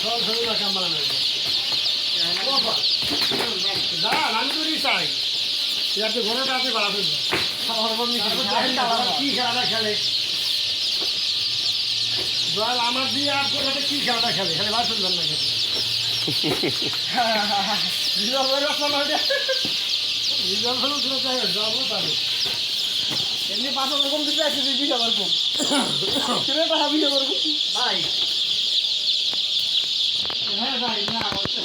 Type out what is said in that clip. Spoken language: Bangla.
সব সবই না কাম বানানো যা আমি তো চাই আপনি ঘোড়াটা আপনি বাড়া ফেলবেন কি খেলাটা খেলে জল আমার দিয়ে আপনার সাথে কি খেলাটা খেলে খেলে বার ফেলবেন না খেলে এমনি 5 রকম দিতে আছে 20 রকম কিরে টাকা বিয়ে করব ভাই হ্যাঁ ভাই না হচ্ছে